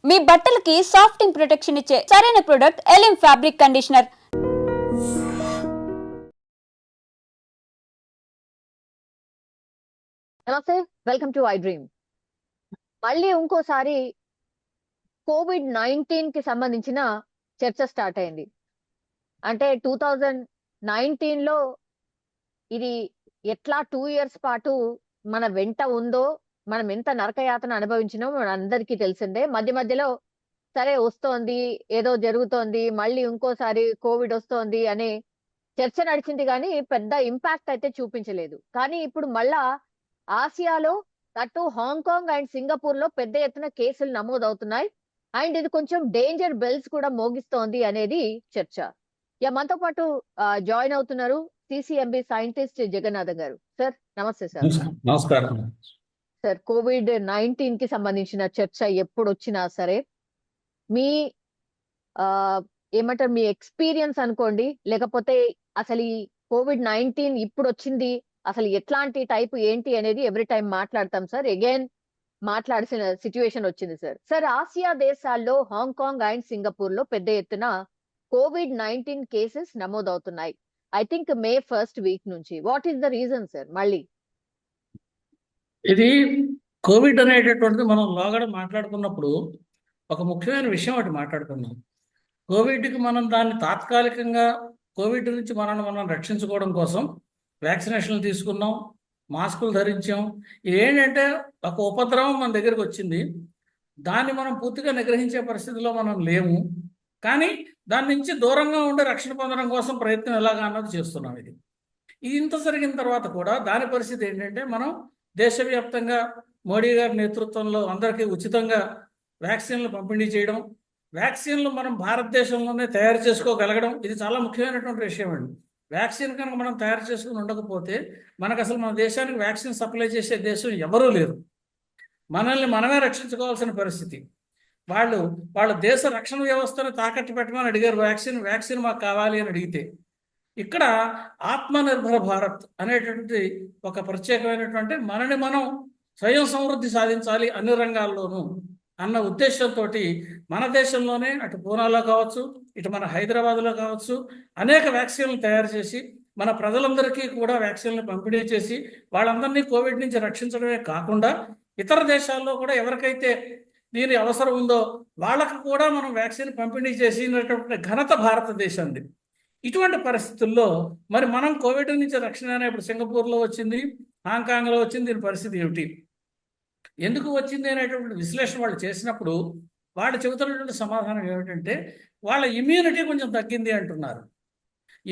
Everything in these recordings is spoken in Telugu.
మీ బట్టలకి సాఫ్టింగ్ ప్రొటెక్షన్ ఇచ్చే సరైన ప్రొడక్ట్ ఎలిమ్ ఫ్యాబ్రిక్ కండిషనర్. నమస్తే, వెల్కమ్ టు ఐ డ్రీమ్. మళ్ళీ ఇంకోసారి కోవిడ్-19 కి సంబంధించిన చర్చ స్టార్ట్ అయింది. అంటే 2019లో ఇది ఎట్లా 2 ఇయర్స్ పాటు మన వెంట ఉందో, మనం ఎంత నరకయాతన అనుభవించినో మన అందరికీ తెలిసిందే. మధ్య మధ్యలో సరే వస్తోంది, ఏదో జరుగుతోంది, మళ్ళీ ఇంకోసారి కోవిడ్ వస్తోంది అనే చర్చ నడిచింది కానీ పెద్ద ఇంపాక్ట్ అయితే చూపించలేదు. కానీ ఇప్పుడు మళ్ళా ఆసియాలో అటు హాంకాంగ్ అండ్ సింగపూర్ లో పెద్ద ఎత్తున కేసులు నమోదవుతున్నాయి. అండ్ ఇది కొంచెం డేంజర్ బెల్స్ కూడా మోగిస్తోంది అనేది చర్చ. మనతో పాటు జాయిన్ అవుతున్నారు సిసిఎంబి సైంటిస్ట్ జగన్నాథం గారు. సార్ నమస్తే. సార్ నమస్కారం. సార్, కోవిడ్-19 కి సంబంధించిన చర్చ ఎప్పుడు వచ్చినా సరే మీ ఏమంటారు, మీ ఎక్స్పీరియన్స్ అనుకోండి, లేకపోతే అసలు ఈ కోవిడ్-19 ఇప్పుడు వచ్చింది, అసలు ఎట్లాంటి టైప్ ఏంటి అనేది ఎవ్రీ టైం మాట్లాడతాం సార్. అగైన్ మాట్లాడాల్సిన సిచ్యువేషన్ వచ్చింది సార్. సార్, ఆసియా దేశాల్లో హాంకాంగ్ అండ్ సింగపూర్ లో పెద్ద ఎత్తున కోవిడ్-19 కేసెస్ నమోదవుతున్నాయి. I think May 1st week నుంచి. What is the reason sir? మళ్ళీ ఇది కోవిడ్ అనేటటువంటిది మనం లోగడ మాట్లాడుకున్నప్పుడు ఒక ముఖ్యమైన విషయం ఒకటి మాట్లాడుకున్నాం. కోవిడ్కి మనం దాన్ని తాత్కాలికంగా కోవిడ్ నుంచి మనం రక్షించుకోవడం కోసం వ్యాక్సినేషన్లు తీసుకున్నాం, మాస్కులు ధరించాం. ఇది ఏంటంటే ఒక ఉపద్రవం మన దగ్గరకు వచ్చింది, దాన్ని మనం పూర్తిగా నిగ్రహించే పరిస్థితిలో మనం లేము. కానీ దాని నుంచి దూరంగా ఉండే రక్షణ పొందడం కోసం ప్రయత్నం ఎలాగా అన్నది చేస్తున్నాం. ఇది ఇంత జరిగిన తర్వాత కూడా దాని పరిస్థితి ఏంటంటే, మనం దేశవ్యాప్తంగా మోడీ గారి నేతృత్వంలో అందరికీ ఉచితంగా వ్యాక్సిన్లు పంపిణీ చేయడం, వ్యాక్సిన్లు మనం భారతదేశంలోనే తయారు చేసుకోగలగడం, ఇది చాలా ముఖ్యమైనటువంటి విషయం అండి. వ్యాక్సిన్ కనుక మనం తయారు చేసుకుని ఉండకపోతే మనకు అసలు మన దేశానికి వ్యాక్సిన్ సప్లై చేసే దేశం ఎవరూ లేరు. మనల్ని మనమే రక్షించుకోవాల్సిన పరిస్థితి. వాళ్ళ దేశ రక్షణ వ్యవస్థను తాకట్టు పెట్టమని అడిగారు. వ్యాక్సిన్ మాకు కావాలి అని అడిగితే, ఇక్కడ ఆత్మనిర్భర భారత్ అనేటువంటి ఒక ప్రత్యేకమైనటువంటి మనని మనం స్వయం సమృద్ధి సాధించాలి అన్ని రంగాల్లోనూ అన్న ఉద్దేశంతో మన దేశంలోనే అటు పూనాలో కావచ్చు, ఇటు మన హైదరాబాద్లో కావచ్చు, అనేక వ్యాక్సిన్లు తయారు చేసి మన ప్రజలందరికీ కూడా వ్యాక్సిన్లు పంపిణీ చేసి వాళ్ళందరినీ కోవిడ్ నుంచి రక్షించడమే కాకుండా ఇతర దేశాల్లో కూడా ఎవరికైతే దీని అవసరం ఉందో వాళ్ళకు కూడా మనం వ్యాక్సిన్ పంపిణీ చేసినటువంటి ఘనత భారతదేశంది. ఇటువంటి పరిస్థితుల్లో మరి మనం కోవిడ్ నుంచి రక్షణ ఇప్పుడు సింగపూర్లో వచ్చింది, హాంకాంగ్లో వచ్చింది, దీని పరిస్థితి ఏమిటి, ఎందుకు వచ్చింది అనేటువంటి విశ్లేషణ వాళ్ళు చేసినప్పుడు వాళ్ళు చెబుతున్నటువంటి సమాధానం ఏమిటంటే, వాళ్ళ ఇమ్యూనిటీ కొంచెం తగ్గింది అంటున్నారు.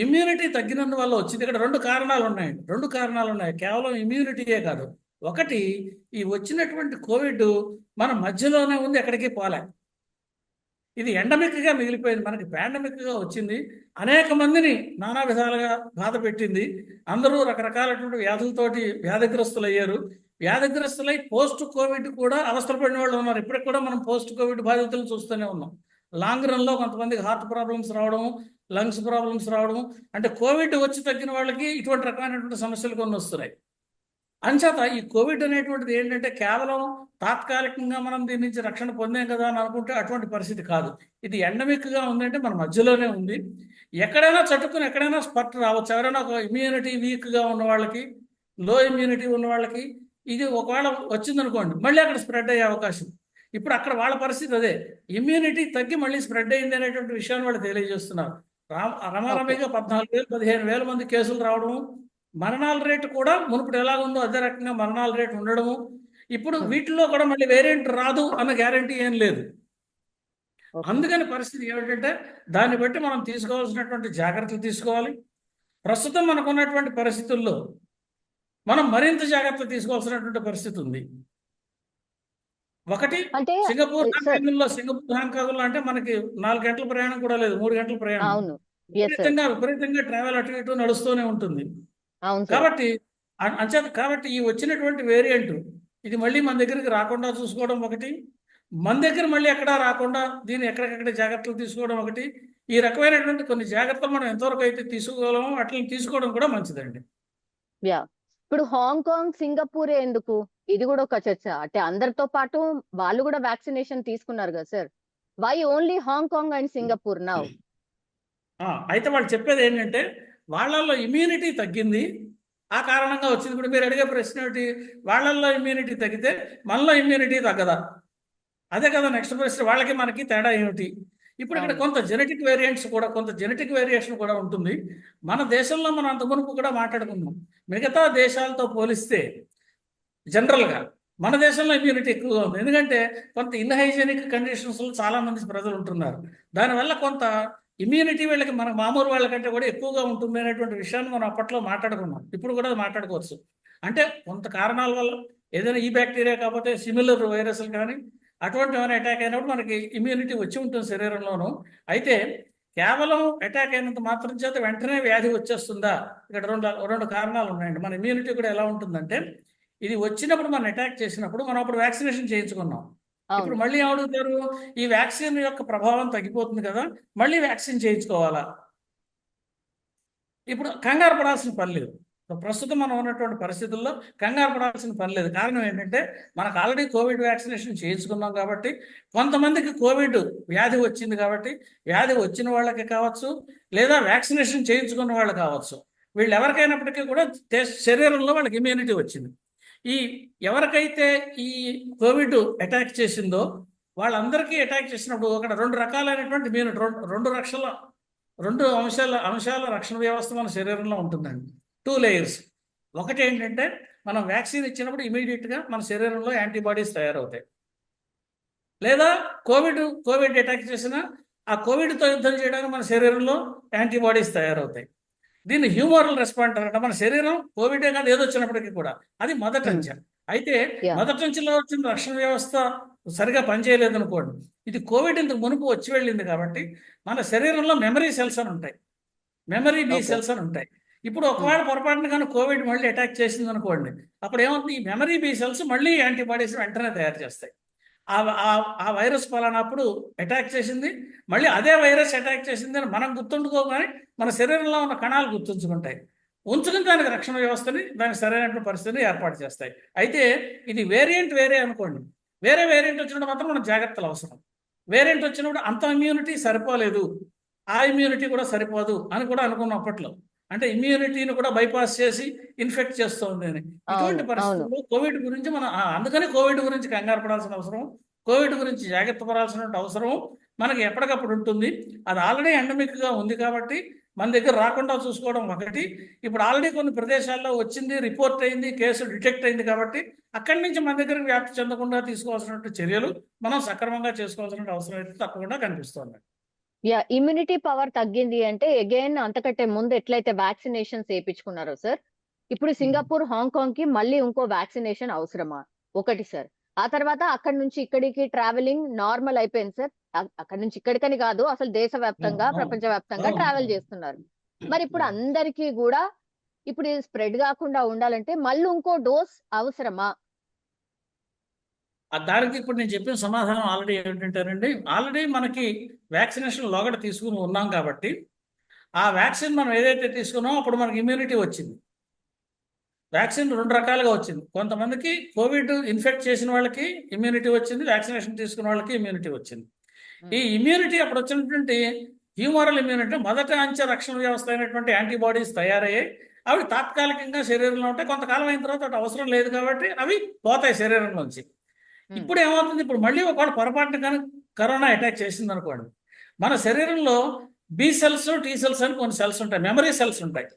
ఇమ్యూనిటీ తగ్గినందువల్ల వచ్చింది. ఇక్కడ రెండు కారణాలు ఉన్నాయి. కేవలం ఇమ్యూనిటీయే కాదు. ఒకటి, ఈ వచ్చినటువంటి కోవిడ్ మన మధ్యలోనే ఉంది, ఎక్కడికి పోలే. ఇది ఎండమిక్గా మిగిలిపోయింది, మనకి పాండమిక్గా వచ్చింది. అనేక మందిని నానా విధాలుగా బాధ పెట్టింది. అందరూ రకరకాలటువంటి వ్యాధులతోటి వ్యాధిగ్రస్తులయ్యారు. వ్యాధిగ్రస్తులై పోస్ట్ కోవిడ్ కూడా అవస్థలు పడిన వాళ్ళు ఉన్నారు. ఇప్పటికి కూడా మనం పోస్ట్ కోవిడ్ బాధితులను చూస్తూనే ఉన్నాం. లాంగ్ రన్లో కొంతమందికి హార్ట్ ప్రాబ్లమ్స్ రావడం, లంగ్స్ ప్రాబ్లమ్స్ రావడం, అంటే కోవిడ్ వచ్చి తగ్గిన వాళ్ళకి ఇటువంటి రకమైనటువంటి సమస్యలు కొన్ని వస్తున్నాయి. అంచేత ఈ కోవిడ్ అనేటువంటిది ఏంటంటే కేవలం తాత్కాలికంగా మనం దీని నుంచి రక్షణ పొందాం కదా అని అనుకుంటే అటువంటి పరిస్థితి కాదు. ఇది ఎండమిక్గా ఉందంటే మన మధ్యలోనే ఉంది. ఎక్కడైనా చట్టుకుని ఎక్కడైనా స్పర్ట్ రావచ్చు. ఎవరైనా ఒక ఇమ్యూనిటీ వీక్గా ఉన్న వాళ్ళకి, లో ఇమ్యూనిటీ ఉన్న వాళ్ళకి ఇది ఒకవేళ వచ్చిందనుకోండి, మళ్ళీ అక్కడ స్ప్రెడ్ అయ్యే అవకాశం. ఇప్పుడు అక్కడ వాళ్ళ పరిస్థితి అదే, ఇమ్యూనిటీ తగ్గి మళ్ళీ స్ప్రెడ్ అయింది అనేటువంటి విషయాన్ని వాళ్ళు తెలియజేస్తున్నారు. రమారమిగా 14,000 15,000 మంది కేసులు రావడము, మరణాల రేటు కూడా మునుపటి ఎలా ఉందో అదే రకంగా మరణాల రేటు ఉండడము. ఇప్పుడు వీటిల్లో కూడా మళ్ళీ వేరియంట్ రాదు అన్న గ్యారంటీ ఏం లేదు. అందుకని పరిస్థితి ఏమిటంటే దాన్ని బట్టి మనం తీసుకోవాల్సినటువంటి జాగ్రత్తలు తీసుకోవాలి. ప్రస్తుతం మనకున్నటువంటి పరిస్థితుల్లో మనం మరింత జాగ్రత్తలు తీసుకోవాల్సినటువంటి పరిస్థితి ఉంది. ఒకటి, సింగపూర్ హాంకాంగ్లో అంటే మనకి 4 గంటల ప్రయాణం కూడా లేదు, 3 గంటల ప్రయాణం. విపరీతంగా ట్రావెల్ అటు ఇటు నడుస్తూనే ఉంటుంది. కాబట్టి ఈ వచ్చినటువంటి వేరియంట్ ఇది మళ్ళీ మన దగ్గరికి రాకుండా చూసుకోవడం ఒకటి, మన దగ్గర మళ్ళీ ఎక్కడా రాకుండా దీన్ని ఎక్కడికక్కడ జాగ్రత్తలు తీసుకోవడం ఒకటి. ఈ రకమైనటువంటి కొన్ని జాగ్రత్తలు మనం ఎంతవరకు అయితే తీసుకోగలమో అట్లా తీసుకోవడం కూడా మంచిదండి. ఇప్పుడు హాంకాంగ్ సింగపూర్ ఎందుకు ఇది కూడా ఒక చర్చ. అంటే అందరితో పాటు వాళ్ళు కూడా వ్యాక్సినేషన్ తీసుకున్నారు కదా sir. Why only Hong Kong and Singapore now? అయితే వాళ్ళు చెప్పేది ఏంటంటే వాళ్ళల్లో ఇమ్యూనిటీ తగ్గింది, ఆ కారణంగా వచ్చింది. ఇప్పుడు మీరు అడిగే ప్రశ్న ఏమిటి, వాళ్ళల్లో ఇమ్యూనిటీ తగ్గితే మనలో ఇమ్యూనిటీ తగ్గదా? అదే కదా నెక్స్ట్ ప్రశ్న. వాళ్ళకి మనకి తేడా ఏమిటి? ఇప్పుడు ఇక్కడ కొంత జెనెటిక్ వేరియేషన్ కూడా ఉంటుంది. మన దేశంలో మనం అంత మునుపు కూడా మాట్లాడుకున్నాం, మిగతా దేశాలతో పోలిస్తే జనరల్గా మన దేశంలో ఇమ్యూనిటీ ఎక్కువగా ఉంది. ఎందుకంటే కొంత ఇన్హైజీనిక్ కండిషన్స్లో చాలా మంది ప్రజలు ఉంటున్నారు. దానివల్ల కొంత ఇమ్యూనిటీ వీళ్ళకి మన మామూలు వాళ్ళకంటే కూడా ఎక్కువగా ఉంటుంది అనేటువంటి విషయాన్ని మనం అప్పట్లో మాట్లాడుకున్నాం, ఇప్పుడు కూడా మాట్లాడుకోవచ్చు. అంటే కొంత కారణాల వల్ల ఏదైనా ఈ బ్యాక్టీరియా కాకపోతే సిమిలర్ వైరస్లు కానీ అటువంటి ఏమైనా అటాక్ అయినప్పుడు మనకి ఇమ్యూనిటీ వచ్చి ఉంటుంది శరీరంలోనూ. అయితే కేవలం అటాక్ అయినంత మాత్రం చేత వెంటనే వ్యాధి వచ్చేస్తుందా? ఇక్కడ రెండు కారణాలు ఉన్నాయండి. మన ఇమ్యూనిటీ కూడా ఎలా ఉంటుందంటే, ఇది వచ్చినప్పుడు మనం అటాక్ చేసినప్పుడు మనం అప్పుడు వ్యాక్సినేషన్ చేయించుకున్నాం. ఇప్పుడు మళ్ళీ ఏమడుగుతారు, ఈ వ్యాక్సిన్ యొక్క ప్రభావం తగ్గిపోతుంది కదా, మళ్ళీ వ్యాక్సిన్ చేయించుకోవాలా? ఇప్పుడు కంగారు పడాల్సిన పని లేదు. ప్రస్తుతం మనం ఉన్నటువంటి పరిస్థితుల్లో కంగారు పడాల్సిన పని లేదు. కారణం ఏంటంటే మనకు ఆల్రెడీ కోవిడ్ వ్యాక్సినేషన్ చేయించుకున్నాం కాబట్టి, కొంతమందికి కోవిడ్ వ్యాధి వచ్చింది కాబట్టి, వ్యాధి వచ్చిన వాళ్ళకి కావచ్చు లేదా వ్యాక్సినేషన్ చేయించుకున్న వాళ్ళు కావచ్చు, వీళ్ళు ఎవరికైనప్పటికీ కూడా శరీరంలో వాళ్ళకి ఇమ్యూనిటీ వచ్చింది. ఈ ఎవరికైతే ఈ కోవిడ్ అటాక్ చేసిందో వాళ్ళందరికీ అటాక్ చేసినప్పుడు అక్కడ రెండు రకాలైనటువంటి ఇమ్యూనిటీ, రెండు అంశాల రక్షణ వ్యవస్థ మన శరీరంలో ఉంటుందండి. 2 లేయర్స్. ఒకటి ఏంటంటే మనం వ్యాక్సిన్ ఇచ్చినప్పుడు ఇమీడియట్గా మన శరీరంలో యాంటీబాడీస్ తయారవుతాయి. లేదా కోవిడ్ అటాక్ చేసిన ఆ కోవిడ్తో యుద్ధం చేయడానికి మన శరీరంలో యాంటీబాడీస్ తయారవుతాయి. దీన్ని హ్యూమరల్ రెస్పాన్స్ అంటే మన శరీరం కోవిడే కాదు ఏదో వచ్చినప్పటికీ కూడా అది మొదటి అంచె. అయితే మొదటి అంచెలో వచ్చిన రక్షణ వ్యవస్థ సరిగా పనిచేయలేదు అనుకోండి, ఇది కోవిడ్ ఇంతకు మునుపు వచ్చి వెళ్ళింది కాబట్టి మన శరీరంలో మెమరీ సెల్స్ అని ఉంటాయి, మెమరీ బి సెల్స్ అని ఉంటాయి. ఇప్పుడు ఒకవేళ పొరపాటున కానీ కోవిడ్ మళ్ళీ అటాక్ చేసింది అనుకోండి, అప్పుడు ఏమవుతుంది, ఈ మెమరీ బి సెల్స్ మళ్ళీ యాంటీబాడీస్ వెంటనే తయారు చేస్తాయి. ఆ వైరస్ పలానప్పుడు అటాక్ చేసింది, మళ్ళీ అదే వైరస్ అటాక్ చేసింది అని మనం గుర్తుంచుకోగానే మన శరీరంలో ఉన్న కణాలు గుర్తుంచుకుంటాయి, ఉంచుకుని దానికి రక్షణ వ్యవస్థని దానికి సరైనటువంటి పరిస్థితిని ఏర్పాటు చేస్తాయి. అయితే ఇది వేరియంట్ వేరే అనుకోండి, వేరే వేరియంట్ వచ్చినప్పుడు మాత్రం మనకు జాగ్రత్తలు అవసరం. వేరియంట్ వచ్చినప్పుడు అంత ఇమ్యూనిటీ సరిపోలేదు, ఆ ఇమ్యూనిటీ కూడా సరిపోదు అని కూడా అనుకున్న అప్పట్లో. అంటే ఇమ్యూనిటీని కూడా బైపాస్ చేసి ఇన్ఫెక్ట్ చేస్తుంది అని. ఇటువంటి పరిస్థితుల్లో కోవిడ్ గురించి మనం అందుకని కోవిడ్ గురించి కంగారు పడాల్సిన అవసరం, కోవిడ్ గురించి జాగ్రత్త పడాల్సిన అవసరం మనకి ఎప్పటికప్పుడు ఉంటుంది. అది ఆల్రెడీ ఎండమిక్గా ఉంది కాబట్టి మన దగ్గర రాకుండా చూసుకోవడం ఒకటి. ఇప్పుడు ఆల్రెడీ కొన్ని ప్రదేశాల్లో వచ్చింది, రిపోర్ట్ అయింది, కేసు డిటెక్ట్ అయింది కాబట్టి అక్కడి నుంచి మన దగ్గరికి వ్యాప్తి చెందకుండా తీసుకోవాల్సిన చర్యలు మనం సక్రమంగా చేసుకోవాల్సిన అవసరం అయితే తప్పకుండా కనిపిస్తుంది. ఇమ్యూనిటీ పవర్ తగ్గింది అంటే అగైన్ అంతకంటే ముందు ఎట్లయితే వ్యాక్సినేషన్స్ వేయించుకున్నారో సార్, ఇప్పుడు సింగపూర్, హాంకాంగ్ కి మళ్ళీ ఇంకో వ్యాక్సినేషన్ అవసరమా? ఒకటి సార్. ఆ తర్వాత అక్కడి నుంచి ఇక్కడికి ట్రావెలింగ్ నార్మల్ అయిపోయింది సార్. అక్కడి నుంచి ఇక్కడికని కాదు, అసలు దేశవ్యాప్తంగా ప్రపంచవ్యాప్తంగా ట్రావెల్ చేస్తున్నారు. మరి ఇప్పుడు అందరికీ కూడా ఇప్పుడు స్ప్రెడ్ కాకుండా ఉండాలంటే మళ్ళీ ఇంకో డోస్ అవసరమా? దానికి ఇప్పుడు నేను చెప్పిన సమాధానం ఆల్రెడీ ఏంటంటేనండి, ఆల్రెడీ మనకి వ్యాక్సినేషన్ లోగడ తీసుకుని ఉన్నాం కాబట్టి ఆ వ్యాక్సిన్ మనం ఏదైతే తీసుకున్నామో అప్పుడు మనకి ఇమ్యూనిటీ వచ్చింది. వ్యాక్సిన్ 2 రకాలుగా వచ్చింది. కొంతమందికి కోవిడ్ ఇన్ఫెక్ట్ చేసిన వాళ్ళకి ఇమ్యూనిటీ వచ్చింది, వ్యాక్సినేషన్ తీసుకున్న వాళ్ళకి ఇమ్యూనిటీ వచ్చింది. ఈ ఇమ్యూనిటీ అప్పుడు వచ్చినటువంటి హ్యూమరల్ ఇమ్యూనిటీ మొదటి అంచె రక్షణ వ్యవస్థ అయినటువంటి యాంటీబాడీస్ తయారయ్యాయి. అవి తాత్కాలికంగా శరీరంలో ఉంటే కొంతకాలం అయిన తర్వాత అటు అవసరం లేదు కాబట్టి అవి పోతాయి శరీరంలోంచి. ఇప్పుడు ఏమవుతుంది, ఇప్పుడు మళ్ళీ ఒకవేళ పొరపాటున కానీ కరోనా అటాక్ చేసింది అనుకోండి, మన శరీరంలో బి సెల్స్, టీ సెల్స్ అని కొన్ని సెల్స్ ఉంటాయి, మెమరీ సెల్స్ ఉంటాయి.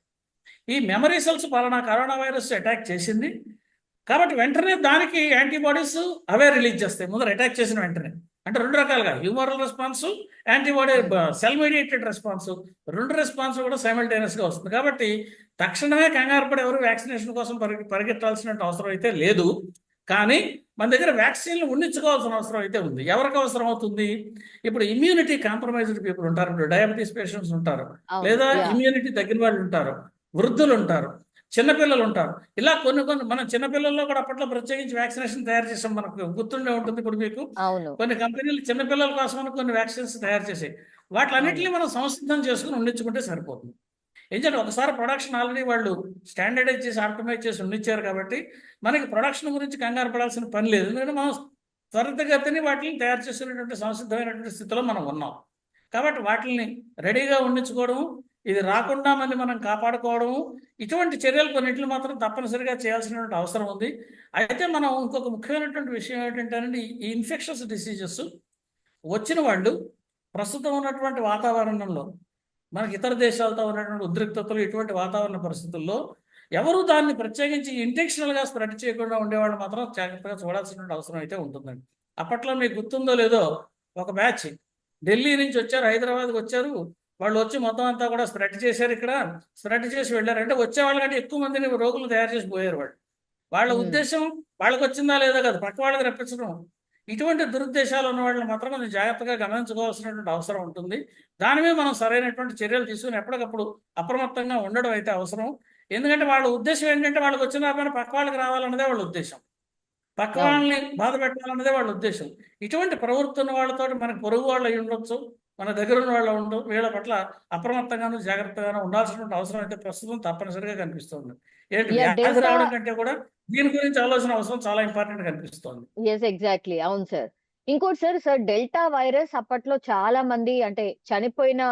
ఈ మెమరీ సెల్స్ పలానా కరోనా వైరస్ అటాక్ చేసింది కాబట్టి వెంటనే దానికి యాంటీబాడీస్ అవే రిలీజ్ చేస్తాయి ముందర అటాక్ చేసిన వెంటనే. అంటే 2 రకాలుగా humoral response, antibody cell mediated response, 2 response కూడా సైమల్టేనియస్గా వస్తుంది. కాబట్టి తక్షణమే కంగారు పడి ఎవరు వ్యాక్సినేషన్ కోసం పరిగెత్తాల్సిన అవసరం అయితే లేదు. కానీ మన దగ్గర వ్యాక్సిన్లు ఉండించుకోవాల్సిన అవసరం అయితే ఉంది. ఎవరికి అవసరం అవుతుంది, ఇప్పుడు ఇమ్యూనిటీ కాంప్రమైజ్డ్ పీపుల్ ఉంటారు, ఇప్పుడు డయాబెటీస్ పేషెంట్స్ ఉంటారు, లేదా ఇమ్యూనిటీ తగ్గిన వాళ్ళు ఉంటారు, వృద్ధులు ఉంటారు, చిన్నపిల్లలు ఉంటారు. ఇలా కొన్ని మనం చిన్నపిల్లల్లో కూడా అప్పట్లో ప్రత్యేకించి వ్యాక్సినేషన్ తయారు చేసాం, మనకు గుర్తుండే ఉంటుంది. ఇప్పుడు మీకు కొన్ని కంపెనీలు చిన్నపిల్లల కోసం కొన్ని వ్యాక్సిన్స్ తయారు చేసాయి. వాటిలన్నింటినీ మనం సంసిద్ధం చేసుకుని ఉండించుకుంటే సరిపోతుంది. ఎందుకంటే ఒకసారి ప్రొడక్షన్ ఆల్రెడీ వాళ్ళు స్టాండర్డైజ్ చేసి ఆప్టిమైజ్ చేసి ఉండిచ్చారు కాబట్టి మనకి ప్రొడక్షన్ గురించి కంగారు పడాల్సిన పని లేదు. ఎందుకంటే మనం త్వరితగతిని వాటిని తయారు చేసినటువంటి సంసిద్ధమైనటువంటి స్థితిలో మనం ఉన్నాం. కాబట్టి వాటిని రెడీగా ఉండించుకోవడం, ఇది రాకుండా మళ్ళీ మనం కాపాడుకోవడము, ఇటువంటి చర్యలు కొన్నింటిని మాత్రం తప్పనిసరిగా చేయాల్సినటువంటి అవసరం ఉంది. అయితే మనం ఇంకొక ముఖ్యమైనటువంటి విషయం ఏంటంటే ఈ ఇన్ఫెక్షన్స్ డిసీజెస్ వచ్చిన వాళ్ళు ప్రస్తుతం ఉన్నటువంటి వాతావరణంలో మనకి ఇతర దేశాలతో ఉన్నటువంటి ఉద్రిక్తతలు, ఇటువంటి వాతావరణ పరిస్థితుల్లో ఎవరు దాన్ని ప్రత్యేకించి ఇంటెన్షనల్గా స్ప్రెడ్ చేయకుండా ఉండేవాళ్ళు మాత్రం జాగ్రత్తగా చూడాల్సినటువంటి అవసరం అయితే ఉంటుందండి. అప్పట్లో మీకు గుర్తుందో లేదో, ఒక బ్యాచ్ ఢిల్లీ నుంచి వచ్చారు, హైదరాబాద్కి వచ్చారు. వాళ్ళు వచ్చి మొత్తం అంతా కూడా స్ప్రెడ్ చేశారు. ఇక్కడ స్ప్రెడ్ చేసి వెళ్ళారు. అంటే వచ్చే వాళ్ళకంటే ఎక్కువ మందిని రోగులు తయారు చేసి పోయారు వాళ్ళు. వాళ్ళ ఉద్దేశం వాళ్ళకి వచ్చిందా లేదా కదా, పక్క వాళ్ళకి రప్పించడం. ఇటువంటి దురుద్దేశాలు ఉన్న వాళ్ళని మాత్రం కొంచెం జాగ్రత్తగా గమనించుకోవాల్సినటువంటి అవసరం ఉంటుంది. దాని మీద మనం సరైనటువంటి చర్యలు తీసుకుని ఎప్పటికప్పుడు అప్రమత్తంగా ఉండడం అయితే అవసరం. ఎందుకంటే వాళ్ళ ఉద్దేశం ఏంటంటే వాళ్ళకి వచ్చిన పని పక్క వాళ్ళకి రావాలన్నదే వాళ్ళ ఉద్దేశం, పక్క వాళ్ళని బాధ పెట్టాలన్నదే వాళ్ళ ఉద్దేశం. ఇటువంటి ప్రవృత్తి ఉన్న వాళ్ళతో మనకి పొరుగు వాళ్ళు అయి ఉండొచ్చు, మన దగ్గర ఉన్న వాళ్ళు ఉండవు. వీళ్ళ పట్ల అప్రమత్తంగాను జాగ్రత్తగాను ఉండాల్సినటువంటి అవసరం అయితే ప్రస్తుతం తప్పనిసరిగా కనిపిస్తుంది. ఏంటి వ్యాధి రావడం కంటే కూడా దీని గురించి ఆలోచన అవసరం చాలా ఇంపార్టెంట్ కనిపిస్తుంది. Yes, exactly. అవును సార్. ఇంకోటి సార్ డెల్టా వైరస్ అప్పట్లో చాలా మంది అంటే చనిపోయిన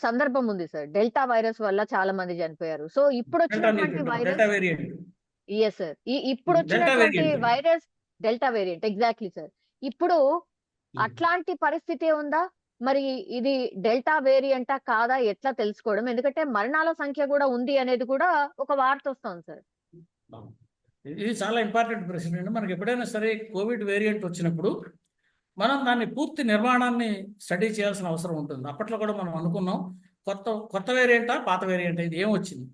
సందర్భం ఉంది సార్. డెల్టా వైరస్ వల్ల చాలా మంది చనిపోయారు. సో ఇప్పుడు వచ్చినటువంటి వైరస్, ఎస్ సార్, ఇప్పుడు వచ్చినటువంటి virus delta variant, exactly sir. ఇప్పుడు అట్లాంటి పరిస్థితి ఉందా? మరి ఇది డెల్టా వేరియంటా కాదా ఎట్లా తెలుసుకోవడం? ఎందుకంటే మరణాల సంఖ్య కూడా ఉంది అనేది కూడా ఒక వార్త వస్తుంది సార్. ఇది చాలా ఇంపార్టెంట్ ప్రశ్న అండి. మనకి ఎప్పుడైనా సరే కోవిడ్ వేరియంట్ వచ్చినప్పుడు మనం దాన్ని పూర్తి నిర్మాణాన్ని స్టడీ చేయాల్సిన అవసరం ఉంటుంది. అప్పట్లో కూడా మనం అనుకున్నాం కొత్త వేరియంటా పాత వేరియంటా ఇది ఏమొచ్చింది,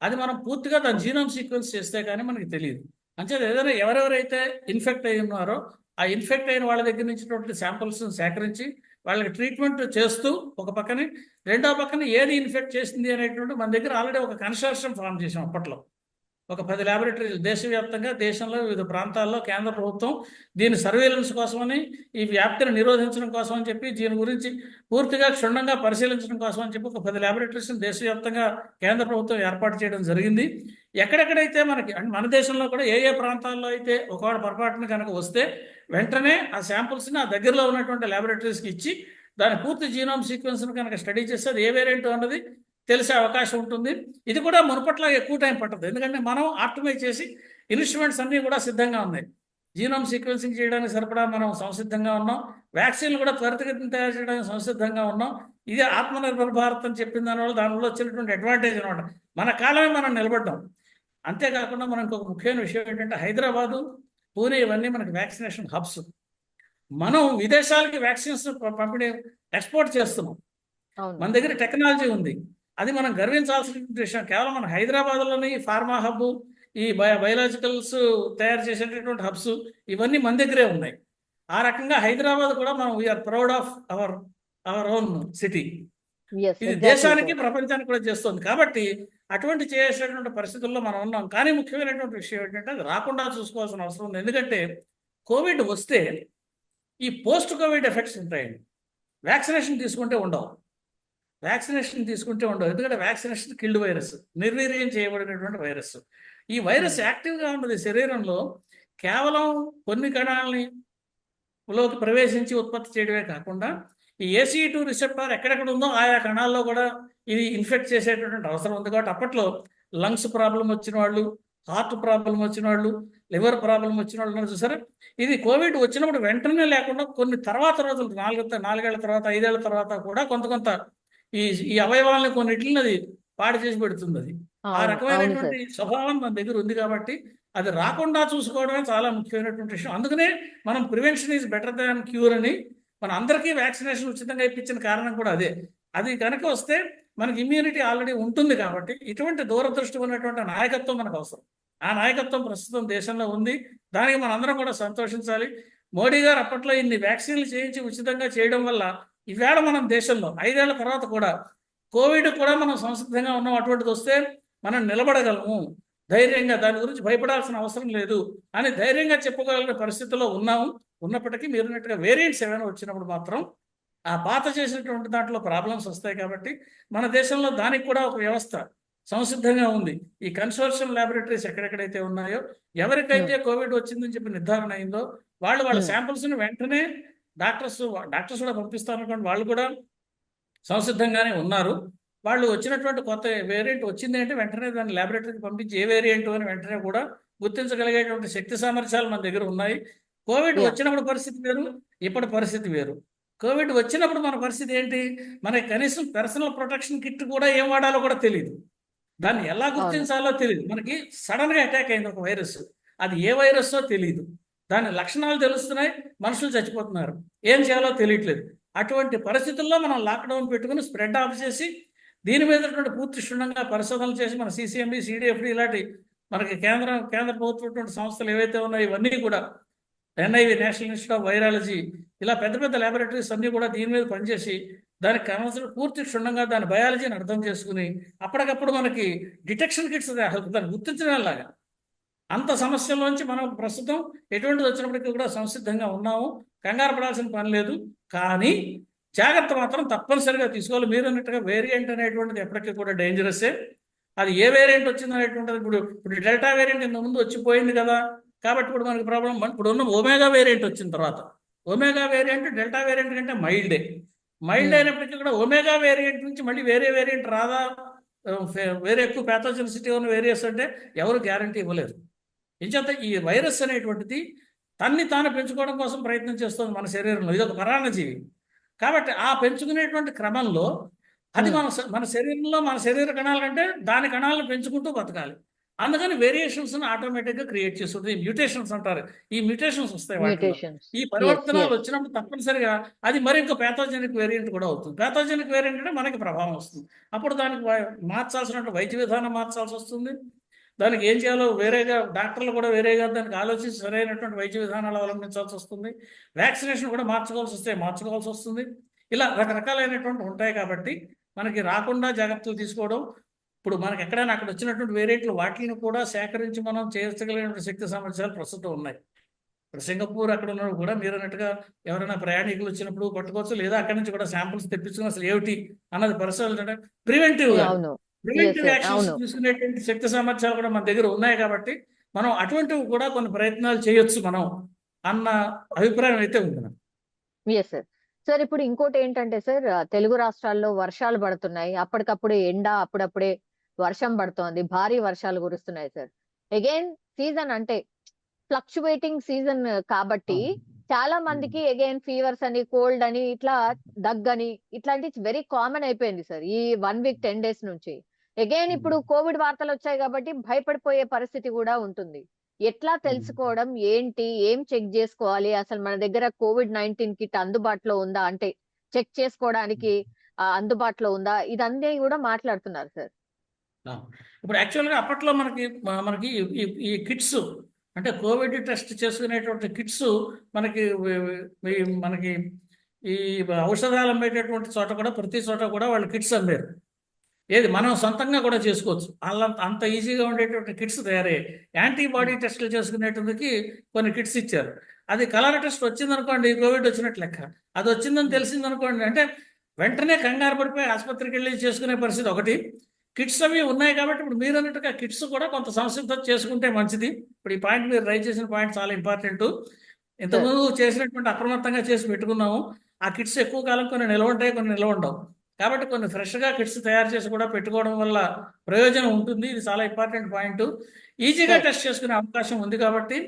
అది మనం పూర్తిగా దాని జీనోమ్ సీక్వెన్స్ చేస్తే కానీ మనకి తెలియదు. అంటే ఏదైనా ఎవరెవరైతే ఇన్ఫెక్ట్ అయి ఉన్నారో ఆ ఇన్ఫెక్ట్ అయిన వాళ్ళ దగ్గర నుంచి శాంపుల్స్ సేకరించి వాళ్ళకి ట్రీట్మెంట్ చేస్తూ ఒక పక్కనే, రెండో పక్కన ఏది ఇన్ఫెక్ట్ చేసింది అనేటువంటి మన దగ్గర ఆల్రెడీ ఒక కన్సార్టియం ఫామ్ చేసాం. అప్పట్లో ఒక 10 ల్యాబొరేటరీలు దేశవ్యాప్తంగా, దేశంలో వివిధ ప్రాంతాల్లో కేంద్ర ప్రభుత్వం దీని సర్వేలెన్స్ కోసమని, ఈ వ్యాప్తిని నిరోధించడం కోసం అని చెప్పి, దీని గురించి పూర్తిగా క్షుణ్ణంగా పరిశీలించడం కోసం అని చెప్పి ఒక 10 ల్యాబొరేటరీస్ని దేశవ్యాప్తంగా కేంద్ర ప్రభుత్వం ఏర్పాటు చేయడం జరిగింది. ఎక్కడెక్కడైతే మనకి మన దేశంలో కూడా ఏ ప్రాంతాల్లో అయితే ఒకవేళ పొరపాటున కనుక వస్తే వెంటనే ఆ శాంపుల్స్ని ఆ దగ్గరలో ఉన్నటువంటి ల్యాబొరేటరీస్కి ఇచ్చి దాని పూర్తి జీనోమ్ సీక్వెన్స్ని కనుక స్టడీ చేస్తే అది ఏ వేరియంట్ అన్నది తెలిసే అవకాశం ఉంటుంది. ఇది కూడా మునుపట్ల ఎక్కువ టైం పట్టదు, ఎందుకంటే మనం ఆప్టిమైజ్ చేసి ఇన్స్ట్రుమెంట్స్ అన్నీ కూడా సిద్ధంగా ఉన్నాయి. జీనోమ్ సీక్వెన్సింగ్ చేయడానికి సరిపడా మనం సంసిద్ధంగా ఉన్నాం. వ్యాక్సిన్లు కూడా త్వరితగతిన తయారు చేయడానికి సంసిద్ధంగా ఉన్నాం. ఇది ఆత్మనిర్భర్ భారత్ అని చెప్పిన దానివల్ల దానివల్ల వచ్చినటువంటి అడ్వాంటేజ్ అనమాట. మన కాలమే మనం నిలబడ్డాం. అంతేకాకుండా మనం ఇంకొక ముఖ్యమైన విషయం ఏంటంటే హైదరాబాదు, పూణే ఇవన్నీ మనకి వ్యాక్సినేషన్ హబ్స్. మనం విదేశాలకి వ్యాక్సిన్స్ పంపిణీ ఎక్స్పోర్ట్ చేస్తున్నాం. మన దగ్గర టెక్నాలజీ ఉంది, అది మనం గర్వించాల్సిన విషయం. కేవలం మన హైదరాబాద్లోని ఫార్మా హబ్, ఈ బయోలాజికల్స్ తయారు చేసేటటువంటి హబ్స్ ఇవన్నీ మన దగ్గరే ఉన్నాయి. ఆ రకంగా హైదరాబాద్ కూడా మనం we are proud of our own city. ఇది దేశానికి ప్రపంచానికి కూడా చేస్తుంది. కాబట్టి అటువంటి చేసేటువంటి పరిస్థితుల్లో మనం ఉన్నాం. కానీ ముఖ్యమైనటువంటి విషయం ఏంటంటే అది రాకుండా చూసుకోవాల్సిన అవసరం ఉంది. ఎందుకంటే కోవిడ్ వస్తే ఈ పోస్ట్ కోవిడ్ ఎఫెక్ట్స్ ఉంటాయండి. వ్యాక్సినేషన్ తీసుకుంటే ఉండవు, ఎందుకంటే వ్యాక్సినేషన్ కిల్డ్ వైరస్, నిర్వీర్యం చేయబడినటువంటి వైరస్. ఈ వైరస్ యాక్టివ్గా ఉన్నది శరీరంలో కేవలం కొన్ని కణాలని లోకి ప్రవేశించి ఉత్పత్తి చేయడమే కాకుండా ఈ ACE2 రిసెప్టార్ ఎక్కడెక్కడ ఉందో ఆయా కణాల్లో కూడా ఇది ఇన్ఫెక్ట్ చేసేటటువంటి అవసరం ఉంది. కాబట్టి అప్పట్లో లంగ్స్ ప్రాబ్లం వచ్చిన వాళ్ళు, హార్ట్ ప్రాబ్లం వచ్చిన వాళ్ళు, లివర్ ప్రాబ్లం వచ్చిన వాళ్ళు ఉన్నారు చూసారా. ఇది కోవిడ్ వచ్చినప్పుడు వెంటనే లేకుండా కొన్ని తర్వాత రోజులు, 4 ఏళ్ల తర్వాత, 5 ఏళ్ల తర్వాత కూడా కొంత ఈ అవయవాలని కొన్నిటిని అది పాడు చేసి పెడుతుంది. అది ఆ రకమైనటువంటి స్వభావం మన దగ్గర ఉంది. కాబట్టి అది రాకుండా చూసుకోవడమే చాలా ముఖ్యమైనటువంటి విషయం. అందుకనే మనం prevention is better than cure అని మన అందరికీ వ్యాక్సినేషన్ ఉచితంగా ఇప్పించిన కారణం కూడా అదే. అది కనుక వస్తే మనకి ఇమ్యూనిటీ ఆల్రెడీ ఉంటుంది. కాబట్టి ఇటువంటి దూరదృష్టి ఉన్నటువంటి నాయకత్వం మనకు అవసరం. ఆ నాయకత్వం ప్రస్తుతం దేశంలో ఉంది. దానికి మనందరం కూడా సంతోషించాలి. మోడీ గారు అప్పట్లో ఇన్ని వ్యాక్సిన్లు చేయించి ఉచితంగా చేయడం వల్ల ఈవేళ మనం దేశంలో 5 ఏళ్ల తర్వాత కూడా కోవిడ్ కూడా మనం సంసిద్ధంగా ఉన్నాం. అటువంటిది వస్తే మనం నిలబడగలము ధైర్యంగా, దాని గురించి భయపడాల్సిన అవసరం లేదు అని ధైర్యంగా చెప్పుకోగలిగిన పరిస్థితిలో ఉన్నాము. ఉన్నప్పటికీ మీరున్నట్టుగా వేరియంట్స్ ఏమైనా వచ్చినప్పుడు మాత్రం ఆ పాత చేసినటువంటి దాంట్లో ప్రాబ్లమ్స్ వస్తాయి కాబట్టి మన దేశంలో దానికి కూడా ఒక వ్యవస్థ సంసిద్ధంగా ఉంది. ఈ కన్సోర్షియం ల్యాబొరేటరీస్ ఎక్కడెక్కడైతే ఉన్నాయో, ఎవరికైతే కోవిడ్ వచ్చిందని చెప్పి నిర్ధారణ అయిందో వాళ్ళ శాంపిల్స్ని వెంటనే డాక్టర్స్ కూడా పంపిస్తారు అనుకోండి, వాళ్ళు కూడా సంసిద్ధంగానే ఉన్నారు. వాళ్ళు వచ్చినటువంటి కొత్త వేరియంట్ వచ్చింది అంటే వెంటనే దాన్ని ల్యాబొరేటరీకి పంపించి ఏ వేరియంట్ అని వెంటనే కూడా గుర్తించగలిగేటువంటి శక్తి సామర్థ్యాలు మన దగ్గర ఉన్నాయి. Covid Yeah. వచ్చినప్పుడు పరిస్థితి వేరు, ఇప్పటి పరిస్థితి వేరు. కోవిడ్ వచ్చినప్పుడు మన పరిస్థితి ఏంటి? మనకి కనీసం పర్సనల్ ప్రొటెక్షన్ కిట్ కూడా ఏం వాడాలో కూడా తెలియదు. దాన్ని ఎలా గుర్తించాలో తెలియదు. మనకి సడన్గా అటాక్ అయింది ఒక వైరస్, అది ఏ వైరస్సో తెలియదు. దాని లక్షణాలు తెలుస్తున్నాయి, మనుషులు చచ్చిపోతున్నారు, ఏం చేయాలో తెలియట్లేదు. అటువంటి పరిస్థితుల్లో మనం లాక్డౌన్ పెట్టుకుని స్ప్రెడ్ ఆఫ్ చేసి దీని మీద పూర్తి క్షుణ్ణంగా పరిశోధనలు చేసి మన CCMB, CDFD ఇలాంటి మనకి కేంద్ర ప్రభుత్వం సంస్థలు ఏవైతే ఉన్నాయో ఇవన్నీ కూడా, NIV, national institute of virology, ఇలా పెద్ద పెద్ద ల్యాబొరేటరీస్ అన్నీ కూడా దీని మీద పనిచేసి దానికి కావాల్సిన పూర్తి క్షుణ్ణంగా దాని బయాలజీని అర్థం చేసుకుని అప్పటికప్పుడు మనకి డిటెక్షన్ కిట్స్ దాన్ని గుర్తించడంలాగా అంత సమస్యల్లోంచి మనం ప్రస్తుతం ఎటువంటిది వచ్చినప్పటికీ కూడా సంసిద్ధంగా ఉన్నాము. కంగారు పడాల్సిన పని లేదు. కానీ జాగ్రత్త మాత్రం తప్పనిసరిగా తీసుకోవాలి. మీరు అన్నట్టుగా వేరియంట్ అనేటువంటిది ఎప్పటికీ కూడా డేంజరస్సే. అది ఏ వేరియంట్ వచ్చింది అనేటువంటిది ఇప్పుడు డెల్టా వేరియంట్ ఇంత ముందు వచ్చిపోయింది కదా, కాబట్టి ఇప్పుడు మనకి ప్రాబ్లం. ఇప్పుడు ఉన్న ఒమేగా వేరియంట్ వచ్చిన తర్వాత, ఒమేగా వేరియంట్ డెల్టా వేరియంట్ కంటే మైల్డ్ అయినప్పటికీ కూడా ఒమేగా వేరియంట్ నుంచి మళ్ళీ వేరే వేరియంట్ రాదా, వేరే ఎక్కువ ప్యాథోజెనిసిటీ ఉన్న వేరియస్ అంటే ఎవరు గ్యారంటీ ఇవ్వలేరు. ఇంచేత ఈ వైరస్ అనేటువంటిది తన్ని తాను పెంచుకోవడం కోసం ప్రయత్నం చేస్తుంది మన శరీరంలో. ఇది ఒక పరాన్నజీవి కాబట్టి ఆ పెంచుకునేటువంటి క్రమంలో అది మన శరీరంలో మన శరీర కణాల కంటే దాని కణాలను పెంచుకుంటూ బతకాలి. అందుకని వేరియేషన్స్ ఆటోమేటిక్గా క్రియేట్ చేస్తుంది. మ్యూటేషన్స్ అంటారు, ఈ మ్యూటేషన్స్ వస్తాయి వాటిలో. ఈ పరివర్తనాలు వచ్చినప్పుడు తప్పనిసరిగా అది మరి ఇంకో ప్యాథోజెనిక్ వేరియంట్ కూడా అవుతుంది. ప్యాథోజెనిక్ వేరియంట్ అంటే మనకి ప్రభావం వస్తుంది. అప్పుడు దానికి మార్చాల్సిన వైద్య విధానం మార్చాల్సి వస్తుంది. దానికి ఏం చేయాలో వేరేగా డాక్టర్లు కూడా వేరేగా దానికి ఆలోచించి సరైనటువంటి వైద్య విధానాలు అవలంబించాల్సి వస్తుంది. వ్యాక్సినేషన్ కూడా మార్చుకోవాల్సి వస్తుంది. ఇలా రకరకాలైనటువంటి ఉంటాయి. కాబట్టి మనకి రాకుండా జాగ్రత్తలు తీసుకోవడం, ఇప్పుడు మనకి ఎక్కడైనా అక్కడ వచ్చినటువంటి వేరియంట్లు వాటిని కూడా సేకరించి మనం చేర్చగలిగినటువంటి శక్తి సామర్థ్యాలు ప్రస్తుతం ఉన్నాయి. ఇప్పుడు సింగపూర్ అక్కడ ఉన్నప్పుడు కూడా మీరు అన్నట్టుగా ఎవరైనా ప్రయాణికులు వచ్చినప్పుడు పట్టుకోవచ్చు, లేదా అక్కడి నుంచి కూడా శాంపుల్స్ తెప్పించుకుని అసలు ఏమిటి అన్నది పరిశీలించడం, ప్రివెంటివ్ యాక్షన్స్ తీసుకునేటువంటి శక్తి సామర్థ్యాలు కూడా మన దగ్గర ఉన్నాయి. కాబట్టి మనం అటువంటివి కూడా కొన్ని ప్రయత్నాలు చేయొచ్చు మనం అన్న అభిప్రాయం అయితే ఉంది. సార్ ఇప్పుడు ఇంకోటి ఏంటంటే సార్, తెలుగు రాష్ట్రాల్లో వర్షాలు పడుతున్నాయి, అప్పటికప్పుడే ఎండ, అప్పుడప్పుడే వర్షం పడుతోంది, భారీ వర్షాలు కురుస్తున్నాయి సార్. అగైన్ సీజన్ అంటే ఫ్లక్చువేటింగ్ సీజన్ కాబట్టి చాలా మందికి అగైన్ ఫీవర్స్ అని, కోల్డ్ అని, ఇట్లా దగ్గని, ఇట్లాంటి వెరీ కామన్ అయిపోయింది సార్ ఈ 1 వీక్ 10 డేస్ నుంచి. అగైన్ ఇప్పుడు కోవిడ్ వార్తలు వచ్చాయి కాబట్టి భయపడిపోయే పరిస్థితి కూడా ఉంటుంది. ఎట్లా తెలుసుకోవడం ఏంటి, ఏం చెక్ చేసుకోవాలి, అసలు మన దగ్గర COVID-19 కిట్ అందుబాటులో ఉందా, అంటే చెక్ చేసుకోవడానికి అందుబాటులో ఉందా, ఇదన్నీ కూడా మాట్లాడుతున్నారు సార్. ఇప్పుడు యాక్చువల్గా అప్పట్లో మనకి ఈ కిట్స్ అంటే కోవిడ్ టెస్ట్ చేసుకునేటువంటి కిట్స్ మనకి ఈ ఔషధాలు అమ్మేటటువంటి చోట కూడా ప్రతి చోట కూడా వాళ్ళు కిట్స్ అమ్మారు. ఏది మనం సొంతంగా కూడా చేసుకోవచ్చు, అంత ఈజీగా ఉండేటువంటి కిట్స్ తయారయ్యాయి. యాంటీబాడీ టెస్టులు చేసుకునేటందుకు కొన్ని కిట్స్ ఇచ్చారు. అది కలర్ టెస్ట్ వచ్చిందనుకోండి కోవిడ్ వచ్చినట్టు లెక్క. అది వచ్చిందని తెలిసిందనుకోండి అంటే వెంటనే కంగారు పడిపోయి ఆసుపత్రికి వెళ్ళి చేసుకునే పరిస్థితి ఒకటి. కిట్స్ అవి ఉన్నాయి కాబట్టి ఇప్పుడు మీరు అన్నట్టుగా కిట్స్ కూడా కొంత సంసిద్ధత చేసుకుంటే మంచిది. ఇప్పుడు ఈ పాయింట్ మీరు రైజ్ చేసిన పాయింట్ చాలా ఇంపార్టెంట్. ఇంతకుముందు చేసినటువంటి అప్రమత్తంగా చేసి పెట్టుకున్నాము. ఆ కిట్స్ ఎక్కువ కాలం కొన్ని నిల్వ ఉంటాయి, కొన్ని నిల్వ ఉండవు. కాబట్టి కొన్ని ఫ్రెష్గా కిట్స్ తయారు చేసి కూడా పెట్టుకోవడం వల్ల ప్రయోజనం ఉంటుంది. ఇది చాలా ఇంపార్టెంట్ పాయింట్. ఈజీగా టెస్ట్ చేసుకునే అవకాశం ఉంది కాబట్టి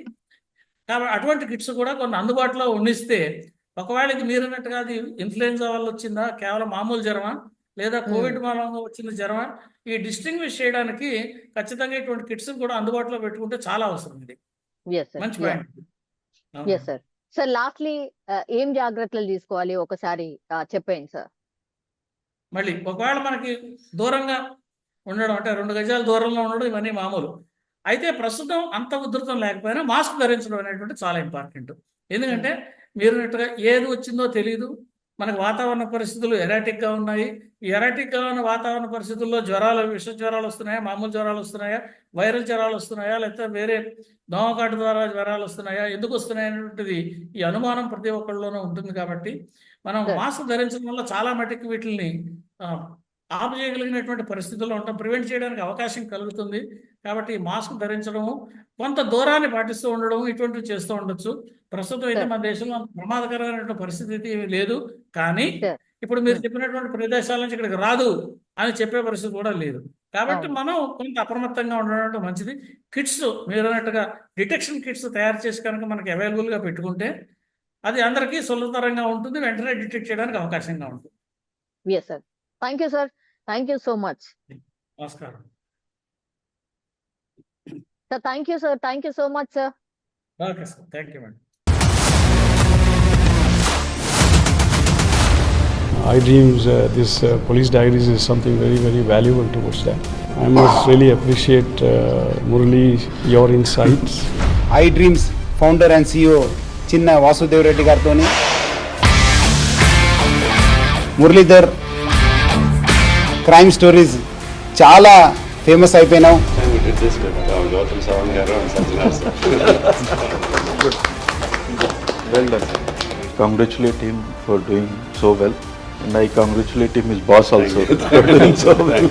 అటువంటి కిట్స్ కూడా కొన్ని అందుబాటులో ఉండిస్తే, ఒకవేళ ఇది మీరు అన్నట్టుగా అది ఇన్ఫ్లుయెన్జా వల్ల వచ్చిందా, కేవలం మామూలు జ్వరమా, లేదా కోవిడ్ మూలంగా వచ్చిన జ్వరమా, ఈ డిస్టింగ్విష్ చేయడానికి ఖచ్చితంగా ఇటువంటి కిట్స్ కూడా అందుబాటులో పెట్టుకుంటే చాలా అవసరం. ఇది మంచి పాయింట్. సార్ లాస్ట్లీ ఏం జాగ్రత్తలు తీసుకోవాలి ఒకసారి చెప్పండి సార్. మళ్ళీ ఒకవేళ మనకి దూరంగా ఉండడం అంటే 2 గజాల దూరంలో ఉండడం ఇవన్నీ మామూలు. అయితే ప్రస్తుతం అంత ఉధృతం లేకపోయినా మాస్క్ ధరించడం అనేటువంటి చాలా ఇంపార్టెంట్. ఎందుకంటే మీరు ఏది వచ్చిందో తెలియదు, మనకు వాతావరణ పరిస్థితులు ఎరాటిక్గా ఉన్నాయి. ఈ ఎరాటిక్గా ఉన్న వాతావరణ పరిస్థితుల్లో జ్వరాలు, విష జ్వరాలు వస్తున్నాయా, మామూలు జ్వరాలు వస్తున్నాయా, వైరల్ జ్వరాలు వస్తున్నాయా, లేకపోతే వేరే దోమకాటు ద్వారా జ్వరాలు వస్తున్నాయా, ఎందుకు వస్తున్నాయి అనేటువంటిది ఈ అనుమానం ప్రతి ఒక్కళ్ళలోనూ ఉంటుంది. కాబట్టి మనం మాస్క్ ధరించడం వల్ల చాలా మటుకు వీటిని ఆపు చేయగలిగినటువంటి పరిస్థితుల్లో ఉంటాం, ప్రివెంట్ చేయడానికి అవకాశం కలుగుతుంది. కాబట్టి ఈ మాస్క్ ధరించడము, కొంత దూరాన్ని పాటిస్తూ ఉండడం, ఇటువంటివి చేస్తూ ఉండొచ్చు. ప్రస్తుతం అయితే మన దేశంలో అంత ప్రమాదకరమైనటువంటి పరిస్థితి అయితే ఏమీ లేదు. కానీ ఇప్పుడు మీరు చెప్పినటువంటి ప్రదేశాల నుంచి ఇక్కడికి రాదు అని చెప్పే పరిస్థితి కూడా లేదు. కాబట్టి మనం కొంత అప్రమత్తంగా ఉండడం మంచిది. కిట్స్ మీరు అన్నట్టుగా డిటెక్షన్ కిట్స్ తయారు చేసి కనుక మనకి అవైలబుల్గా పెట్టుకుంటే అది అందరికీ సులభతరంగా ఉంటుంది, వెంటనే డిటెక్ట్ చేయడానికి అవకాశంగా ఉంటుంది. Yes sir, thank you sir, thank you so much నమస్కారం sir. Thank you sir, thank you so much sir. Okay sir, thank you madam. iDreams, this police diaries is something very, very valuable towards that. I must really appreciate Murali, your insights. iDreams founder and CEO చిన్న వాసుదేవ్ రెడ్డి గారితో మురళీధర్ క్రైమ్ స్టోరీస్ చాలా famous అయిపోయినావు. Well done. Congratulate him for doing so well, and I congratulate him, his boss also, for doing so well.